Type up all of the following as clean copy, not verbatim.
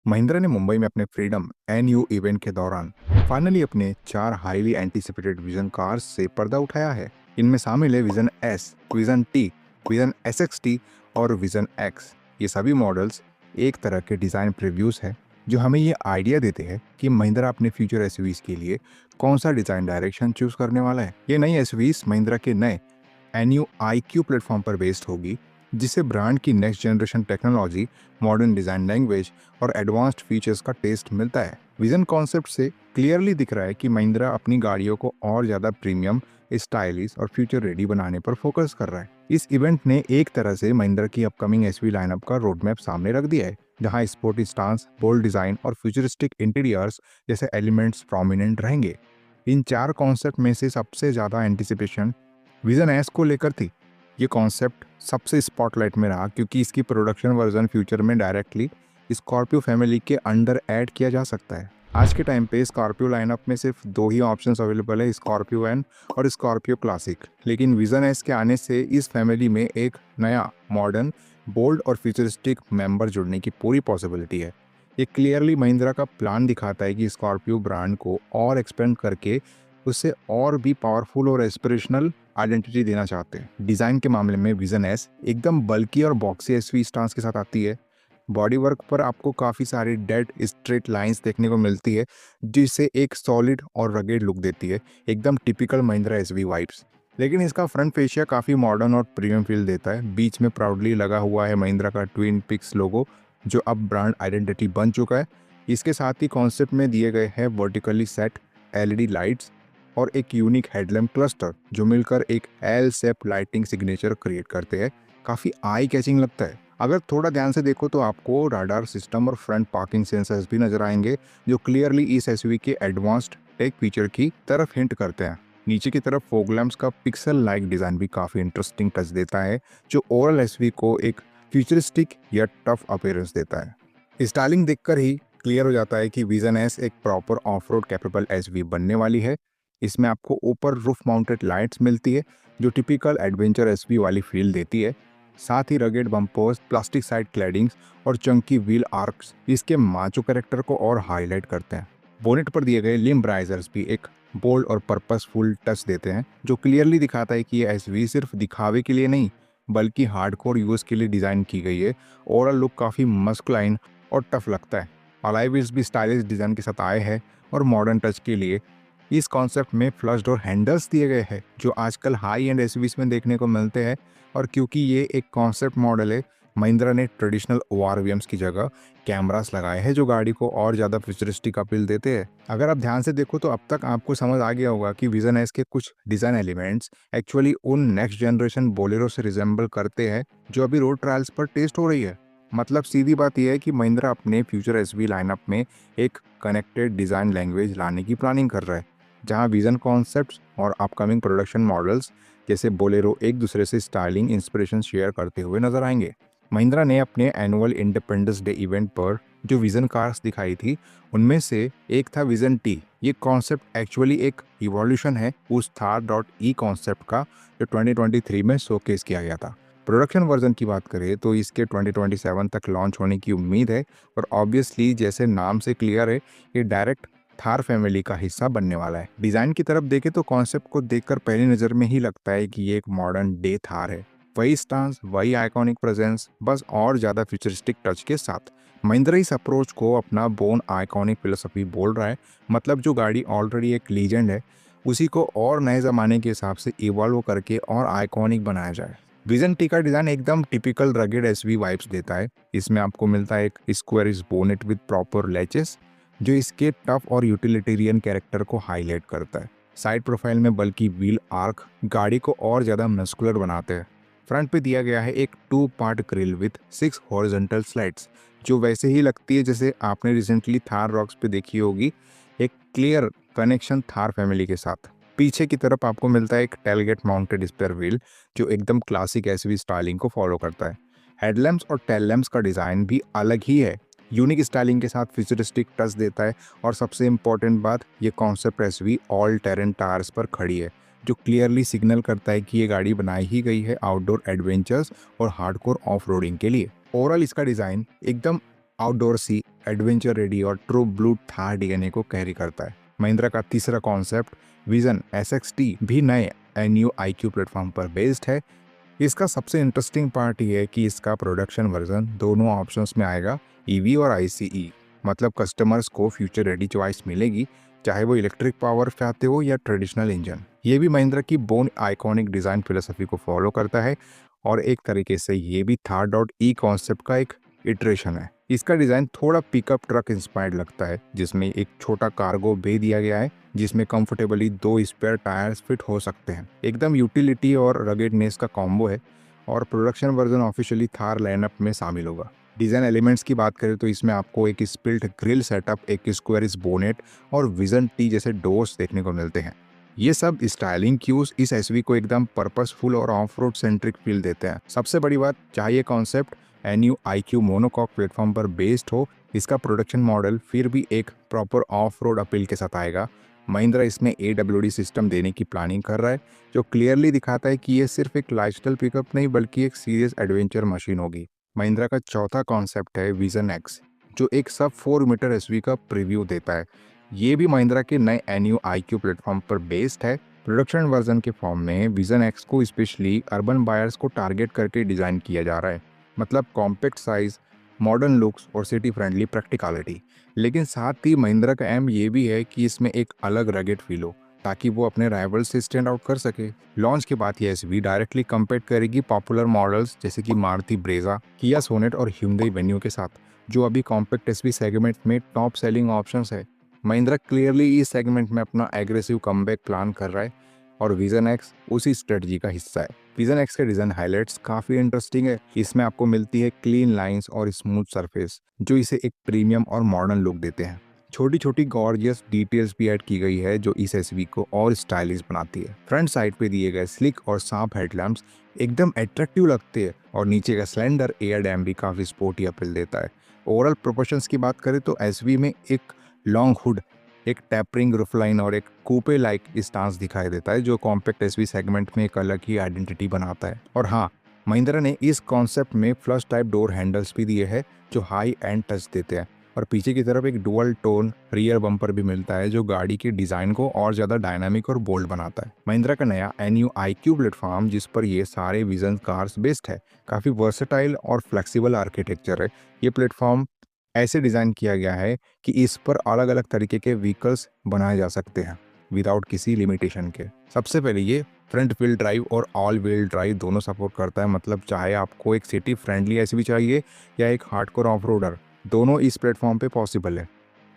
महिंद्रा ने मुंबई में अपने फ्रीडम NU इवेंट के दौरान फाइनली अपने 4 हाईली एंटीसिपेटेड विजन कार्स से पर्दा उठाया है। इनमें शामिल है vision S, vision T, vision SXT और विजन X। ये सभी मॉडल्स एक तरह के डिज़ाइन प्रीव्यूज हैं जो हमें ये आइडिया देते हैं कि महिंद्रा अपने फ्यूचर एसयूवीज के लिए कौन सा डिज़ाइन डायरेक्शन चूज करने वाला है। ये नई एसयूवीज महिंद्रा के नए NU IQ प्लेटफॉर्म पर बेस्ड होगी, जिससे ब्रांड की next generation technology, modern design language और एडवांस्ड फीचर्स का टेस्ट मिलता है। विजन कॉन्सेप्ट से क्लियरली दिख रहा है कि महिंद्रा अपनी गाड़ियों को और ज़्यादा प्रीमियम, स्टाइलिश और फ्यूचर रेडी बनाने पर फोकस कर रहा है। इस इवेंट ने एक तरह से महिंद्रा की अपकमिंग एसयूवी लाइनअप का रोड मैप सामने रख दिया है, जहां स्पोर्टी स्टांस, बोल्ड डिजाइन और फ्यूचरिस्टिक इंटीरियर्स जैसे एलिमेंट्स प्रोमिनेंट रहेंगे। इन 4 कॉन्सेप्ट में से सबसे ज़्यादा एंटिसिपेशन विजन एस को लेकर थी। ये कॉन्सेप्ट सबसे स्पॉटलाइट में रहा क्योंकि इसकी प्रोडक्शन वर्जन फ्यूचर में डायरेक्टली स्कॉर्पियो फैमिली के अंडर ऐड किया जा सकता है। आज के टाइम पे स्कॉर्पियो लाइनअप में सिर्फ 2 ही ऑप्शंस अवेलेबल है, स्कॉर्पियो एन और स्कॉर्पियो क्लासिक। लेकिन विजन एस के आने से इस फैमिली में एक नया मॉडर्न, बोल्ड और फ्यूचरिस्टिक मेंबर जुड़ने की पूरी पॉसिबिलिटी है। ये क्लियरली महिंद्रा का प्लान दिखाता है कि स्कॉर्पियो ब्रांड को और एक्सपेंड करके उससे और भी पावरफुल और एस्पिरेशनल आइडेंटिटी देना चाहते हैं। डिज़ाइन के मामले में विजन एस एकदम बल्की और बॉक्सी एसवी स्टांस के साथ आती है। बॉडी वर्क पर आपको काफ़ी सारी डेड स्ट्रेट लाइंस देखने को मिलती है, जिससे एक सॉलिड और रगेड लुक देती है, एकदम टिपिकल महिंद्रा एसवी वाइब्स। लेकिन इसका फ्रंट फेशिया काफ़ी मॉडर्न और प्रीमियम फील देता है। बीच में प्राउडली लगा हुआ है महिंद्रा का ट्विन पिक्स लोगो, जो अब ब्रांड आइडेंटिटी बन चुका है। इसके साथ ही कॉन्सेप्ट में दिए गए हैं वर्टिकली सेट LED लाइट्स और एक यूनिक हेडलैम्प क्लस्टर, जो मिलकर एक L shape lighting signature create करते हैं। काफ़ी आई कैचिंग लगता है। अगर थोड़ा ध्यान से देखो तो आपको राडार सिस्टम और फ्रंट पार्किंग सेंसर्स भी नजर आएंगे, जो क्लियरली इस एसयूवी के एडवांस्ड टेक फीचर की तरफ हिंट करते हैं। नीचे की तरफ फोग लैम्प्स का पिक्सल लाइक डिज़ाइन भी काफ़ी इंटरेस्टिंग टच देता है, जो ओवरऑल एसयूवी को एक फ्यूचरिस्टिक या टफ अपीयरेंस देता है। स्टाइलिंग देखकर ही क्लियर हो जाता है कि विजन एस एक proper off road capable SUV बनने वाली है। इसमें आपको ऊपर रूफ माउंटेड लाइट्स मिलती है, जो टिपिकल एडवेंचर एसवी वाली फील देती है। साथ ही rugged bumpers, plastic side claddings और चंकी व्हील आर्क्स इसके माचो कैरेक्टर को और हाईलाइट करते हैं। बोनेट पर दिए गए लिम्ब राइजर्स भी एक बोल्ड और पर्पसफुल टच देते हैं, जो क्लियरली दिखाता है कि ये एसवी सिर्फ दिखावे के लिए नहीं, बल्कि हार्डकोर यूज के लिए डिज़ाइन की गई है। ओवरऑल लुक काफ़ी मस्कुलाइन और टफ लगता है। अलॉय व्हील्स भी स्टाइलिश डिज़ाइन के साथ आए हैं और मॉडर्न टच के लिए इस कॉन्सेप्ट में फ्लश डोर हैंडल्स दिए गए हैं, जो आजकल हाई एंड एसयूवीज में देखने को मिलते हैं। और क्योंकि ये एक कॉन्सेप्ट मॉडल है, महिंद्रा ने ट्रेडिशनल ORVMs की जगह कैमरास लगाए हैं, जो गाड़ी को और ज़्यादा फ्यूचरिस्टिक अपील देते हैं। अगर आप ध्यान से देखो तो अब तक आपको समझ आ गया होगा कि विजन एस के कुछ डिज़ाइन एलिमेंट्स एक्चुअली उन नेक्स्ट जनरेशन बोलेरो से रिजेंबल करते हैं, जो अभी रोड ट्रायल्स पर टेस्ट हो रही है। मतलब सीधी बात यह है कि महिंद्रा अपने फ्यूचर एसवी लाइनअप में एक कनेक्टेड डिज़ाइन लैंग्वेज लाने की प्लानिंग कर रहा है, जहां विजन कॉन्सेप्ट्स और अपकमिंग प्रोडक्शन मॉडल्स जैसे बोलेरो एक दूसरे से स्टाइलिंग इंस्पिरेशन शेयर करते हुए नजर आएंगे। महिंद्रा ने अपने एनुअल इंडिपेंडेंस डे इवेंट पर जो विजन कार्स दिखाई थी, उनमें से एक था विजन टी। ये कॉन्सेप्ट एक्चुअली एक इवोल्यूशन है उस थार.ई कॉन्सेप्ट का, जो 2023 में शोकेस किया गया था। प्रोडक्शन वर्जन की बात करें तो इसके 2027 तक लॉन्च होने की उम्मीद है, और ऑब्वियसली जैसे नाम से क्लियर है, ये डायरेक्ट थार फैमिली का हिस्सा बनने वाला है। डिजाइन की तरफ देखें तो कॉन्सेप्ट को देखकर पहली नज़र में ही लगता है कि ये एक मॉडर्न डे थार है। वही स्टांस, वही आइकॉनिक प्रेजेंस, बस और ज़्यादा फ्यूचरिस्टिक टच के साथ। महिंद्रा इस अप्रोच को अपना बोन आइकॉनिक फिलोसफी बोल रहा है। मतलब जो गाड़ी ऑलरेडी एक लीजेंड है, उसी को और नए ज़माने के हिसाब से इवॉल्व करके और आइकॉनिक बनाया जाए। विजन टी का डिज़ाइन एकदम टिपिकल रगेड एसवी वाइब्स देता है। इसमें आपको मिलता है एक squarish bonnet with proper latches, जो इसके टफ और यूटिलिटेरियन कैरेक्टर को हाईलाइट करता है। साइड प्रोफाइल में बल्कि व्हील आर्क गाड़ी को और ज़्यादा मस्कुलर बनाते हैं। फ्रंट पे दिया गया है एक 2 part grill with 6 horizontal slides, जो वैसे ही लगती है जैसे आपने रिसेंटली थार रॉक्स पे देखी होगी। एक क्लियर कनेक्शन थार फैमिली के साथ। पीछे की तरफ आपको मिलता है एक टेलगेट माउंटेड स्पेयर व्हील, जो एकदम क्लासिक एसवी स्टाइलिंग को फॉलो करता है। हेडलैम्प्स और टेल लैम्प्स का डिज़ाइन भी अलग ही है, यूनिक स्टाइलिंग के साथ फ्यूचरिस्टिक टच देता है। और सबसे इम्पोर्टेंट बात, ये concept SUV all terrain tyres पर खड़ी है, जो क्लियरली सिग्नल करता है कि ये गाड़ी बनाई ही गई है आउटडोर एडवेंचर्स और हार्डकोर ऑफ रोडिंग के लिए। ओवरऑल इसका डिज़ाइन एकदम आउटडोर सी एडवेंचर रेडी और ट्रू ब्लू थार डीएनए को कैरी करता है। महिंद्रा का तीसरा कॉन्सेप्ट विजन SXT भी नए NU IQ प्लेटफॉर्म पर बेस्ड है। इसका सबसे इंटरेस्टिंग पार्ट ये है कि इसका प्रोडक्शन वर्जन दोनों ऑप्शंस में आएगा, EV और ICE। मतलब कस्टमर्स को फ्यूचर रेडी चॉइस मिलेगी, चाहे वो इलेक्ट्रिक पावर चाहते हो या ट्रेडिशनल इंजन। ये भी महिंद्रा की बोन आइकॉनिक डिज़ाइन फिलोसफी को फॉलो करता है और एक तरीके से ये भी Thar.e कॉन्सेप्ट का एक इटरेशन है। इसका डिज़ाइन थोड़ा पिकअप ट्रक इंस्पायर्ड लगता है, जिसमें एक छोटा कार्गो बे दिया गया है जिसमें कंफर्टेबली 2 स्पेयर टायर्स फिट हो सकते हैं। एकदम यूटिलिटी और रगेडनेस का कॉम्बो है और production version officially Thar lineup में शामिल होगा। डिज़ाइन एलिमेंट्स की बात करें तो इसमें आपको एक स्पिल्ट ग्रिल सेटअप, एक स्क्वायरिश बोनेट और विजन टी जैसे डोर्स देखने को मिलते हैं। ये सब स्टाइलिंग क्यूज इस एसवी को एकदम पर्पसफुल और ऑफ रोड सेंट्रिक फील देते हैं। सबसे बड़ी बात, चाहे ये concept NU IQ monocoque platform पर बेस्ड हो, इसका प्रोडक्शन मॉडल फिर भी एक प्रॉपर ऑफ रोड अपील के साथ आएगा। महिंद्रा इसमें AWD सिस्टम देने की प्लानिंग कर रहा है, जो क्लियरली दिखाता है कि ये सिर्फ एक लाइफस्टाइल पिकअप नहीं बल्कि एक सीरियस एडवेंचर मशीन होगी। महिंद्रा का चौथा कॉन्सेप्ट है विजन X, जो एक सब 4 मीटर एसवी का प्रीव्यू देता है। ये भी महिंद्रा के नए NU IQ प्लेटफॉर्म पर बेस्ड है। प्रोडक्शन वर्जन के फॉर्म में विजन X को स्पेशली अर्बन बायर्स को टारगेट करके डिज़ाइन किया जा रहा है। मतलब कॉम्पैक्ट साइज, मॉडर्न लुक्स और सिटी फ्रेंडली प्रैक्टिकलिटी। लेकिन साथ ही महिंद्रा का एम ये भी है कि इसमें एक अलग रगेड फील हो, ताकि वो अपने राइवल से स्टैंड आउट कर सके। लॉन्च के बाद ये एसवी डायरेक्टली कम्पीट करेगी पॉपुलर मॉडल्स जैसे कि मारुति ब्रेजा, किया सोनेट और Hyundai वेन्यू के साथ, जो अभी कॉम्पैक्ट एसवी सेगमेंट में टॉप सेलिंग ऑप्शंस है। महिंद्रा क्लियरली इस सेगमेंट में अपना एग्रेसिव कमबैक प्लान कर रहा है और विजन X उसी स्ट्रेटजी का हिस्सा है। विजन X के डिज़ाइन हाइलाइट्स काफ़ी इंटरेस्टिंग है। इसमें आपको मिलती है क्लीन लाइंस और स्मूथ सरफेस, जो इसे एक प्रीमियम और मॉडर्न लुक देते हैं। छोटी छोटी गॉर्जियस डिटेल्स भी ऐड की गई है, जो इस एसवी को और स्टाइलिश बनाती है। फ्रंट साइड पे दिए गए स्लिक और शार्प हेडलैम्प्स एकदम अट्रैक्टिव लगते हैं और नीचे का स्लेंडर एयर डैम भी काफ़ी स्पोर्टी अपील देता है। ओवरऑल प्रोपोर्शंस की बात करें तो एसवी में एक लॉन्ग हुड, एक टैपरिंग रूफलाइन और एक कूपे लाइक स्टांस दिखाई देता है, जो कॉम्पैक्ट एसवी सेगमेंट में एक अलग ही आइडेंटिटी बनाता है। और हाँ, महिंद्रा ने इस कॉन्सेप्ट में फ्लश टाइप डोर हैंडल्स भी दिए हैं, जो हाई एंड टच देते हैं। और पीछे की तरफ एक डुअल टोन रियर बम्पर भी मिलता है, जो गाड़ी के डिजाइन को और ज्यादा डायनामिक और बोल्ड बनाता है। महिंद्रा का नया NU IQ प्लेटफॉर्म, जिस पर ये सारे विजन कार्स बेस्ड है, काफी वर्सेटाइल और फ्लेक्सिबल आर्किटेक्चर है। ये प्लेटफॉर्म ऐसे डिज़ाइन किया गया है कि इस पर अलग अलग तरीके के व्हीकल्स बनाए जा सकते हैं विदाउट किसी लिमिटेशन के। सबसे पहले ये फ्रंट व्हील ड्राइव और ऑल व्हील ड्राइव दोनों सपोर्ट करता है। मतलब चाहे आपको एक सिटी फ्रेंडली एसवी चाहिए या एक हार्डकोर ऑफ रोडर, दोनों इस प्लेटफॉर्म पे पॉसिबल है।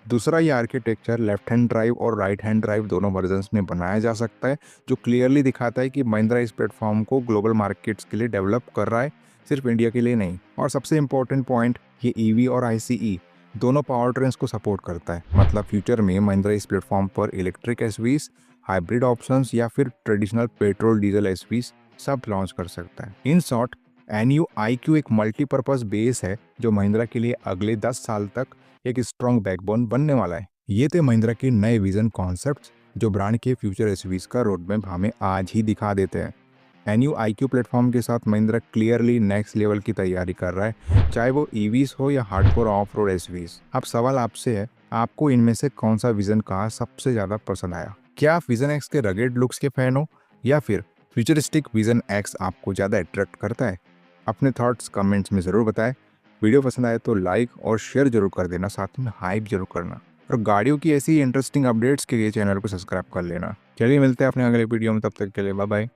दूसरा, ये आर्किटेक्चर लेफ्ट हैंड ड्राइव और राइट हैंड ड्राइव दोनों वर्जन्स में बनाया जा सकता है, जो क्लियरली दिखाता है कि महिंद्रा इस प्लेटफॉर्म को ग्लोबल मार्केट्स के लिए डेवलप कर रहा है, सिर्फ इंडिया के लिए नहीं। और सबसे इम्पोर्टेंट पॉइंट, ये EV और ICE दोनों पावर ट्रेन्स को सपोर्ट करता है। मतलब फ्यूचर में महिंद्रा इस प्लेटफॉर्म पर इलेक्ट्रिक एसवीज, हाइब्रिड ऑप्शंस या फिर ट्रेडिशनल पेट्रोल डीजल एसवीज सब लॉन्च कर सकता है। इन शॉर्ट, NU IQ एक मल्टीपर्पज बेस है, जो महिंद्रा के लिए अगले 10 साल तक एक स्ट्रॉन्ग बैकबोन बनने वाला है। ये थे महिंद्रा के नए विजन कॉन्सेप्ट्स, जो ब्रांड के फ्यूचर एसवीज का रोडमैप हमें आज ही दिखा देते हैं। NU IQ प्लेटफॉर्म के साथ महिंद्रा क्लियरली नेक्स्ट लेवल की तैयारी कर रहा है, चाहे वो EVs हो या हार्डकोर ऑफ रोड एसवीज। अब सवाल आपसे है, आपको इनमें से कौन सा विजन कार सबसे ज़्यादा पसंद आया? क्या आप विजन X के रगेड लुक्स के फैन हो या फिर फ्यूचरिस्टिक विजन X आपको ज़्यादा अट्रैक्ट करता है? अपने थॉट्स कमेंट्स में ज़रूर बताएं। वीडियो पसंद आए तो लाइक और शेयर जरूर कर देना, साथ में हाइप जरूर करना और गाड़ियों की ऐसी इंटरेस्टिंग अपडेट्स के लिए चैनल को सब्सक्राइब कर लेना। चलिए मिलते हैं अपने अगले वीडियो में, तब तक के लिए बाय बाय।